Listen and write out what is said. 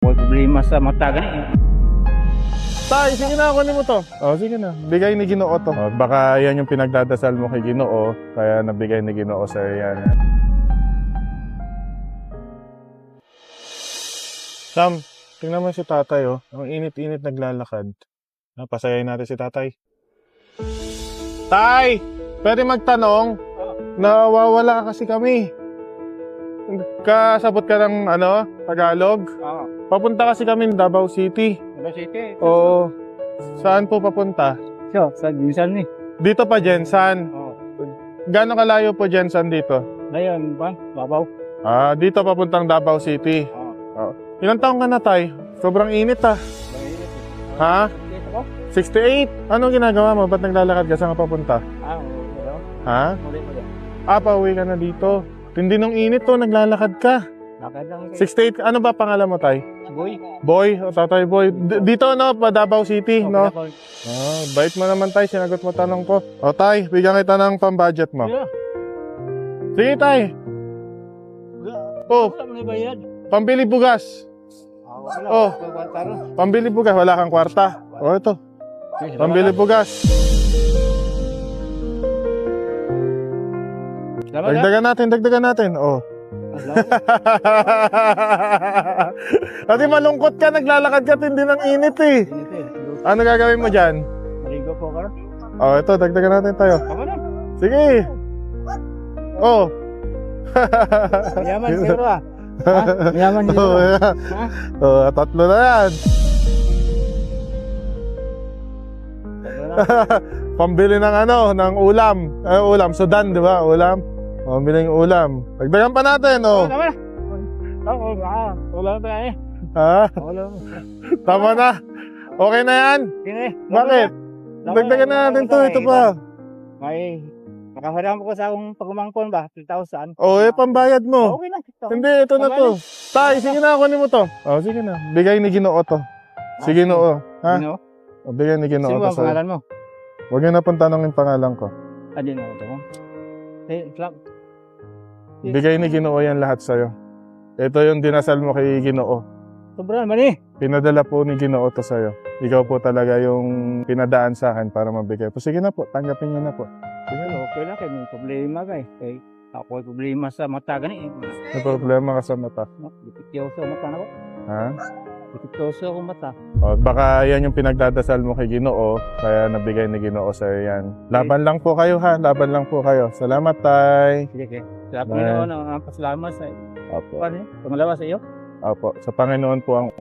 May problema sa mata gani. Tay, sige na, kunin mo to. Oh, sige na. Bigay ni Ginoo to. Oh, baka yan yung pinagdadasal mo kay Ginoo, kaya nabigay ni Ginoo sa yan. Sam, tingnan mo si tatay, oh. Ang init-init naglalakad. Pasayahin natin si tatay. Tay! Pwede magtanong? Nawawala kasi kami. Kasabot ka ng, Tagalog? Oo. Papunta kasi kami ng Davao City. Davao City. Oo. Saan po papunta? So, sa Ginsan ni. Dito pa, Jensan. Oo. Gano'ng kalayo po, Jensan, dito? Ngayon, babaw. Dito papuntang Davao City. Oo. Ilang taong ka na, tay? Sobrang init, ah. Ha? 68? Anong ginagawa mo? Ba't naglalakad ka? Saan ka papunta? Ha? Pauwi ka na dito. Tindi nung init to, naglalakad ka. 68, ano ba pangalan mo, tay? Boy. Boy, o tatay Boy. Dito, pa Davao City, no? Bait mo naman, tay. Sinagot mo tanong ko. O, tay, bigyan kita ng pang-budget mo. Sige, tay. Oh, pambili bugas. Oh, pambili bugas. Wala kang kwarta. O, ito. Pambili bugas. Dagdagan natin. Oh. Kasi malungkot ka, naglalakad ka, tindi ng init eh. Ano gagawin mo dyan? Maligo po ka. Oh, ito, dagdagan natin tayo. Tama na. Sige. Oh. Mayaman siguro ah. Mayaman Oh, siguro. yeah. Tatlo na yan. Pambili ng ng ulam. Ulam, sudan, di ba? Ulam. Pambili ng ulam. Dagdagan pa natin, oh. Tama na. Wala na tayo. Ha? Wala. Tama na. Okay na yan? Sige. Bakit? Dagdagan na natin to. Ito pa. May nakaharap ko sa akong pagumangkon ba? 3,000. Oh, pambayad mo. Okay lang. Hindi, ito na to. Tay, sige na, kunin mo to. Oh, sige na. Bigay ni Ginoo to. Si Ginoo. Ha? Sino? Bigay ni Ginoo Sino to ang sa'yo. pangalan mo? Huwag niyo na pang tanongin pangalan ko. Adin ako to. Islam. Bigay ni Ginoo yan lahat sa'yo. Ito yung dinasal mo kay Ginoo. Sobra naman eh. Pinadala po ni Ginoo to sa'yo. Ikaw po talaga yung pinadaan sa akin para mabigay po. Sige na po, tanggapin niyo na po. Sige, okay lang kayo. May problema ka eh. Kaya ako may problema sa mata gani. May problema ka sa mata. Dipityoso ang mata na ko. Ha? Dipityoso akong mata. O, baka yan yung pinagdadasal mo kay Ginoo, kaya nabigay ni Ginoo sa'yo yan. Laban lang po kayo, ha? Laban lang po kayo. Salamat, tay. Sige. Sa Panginoon ang pasalamat sa Opo. pangalawa sa iyo. Opo. Sa Panginoon po ang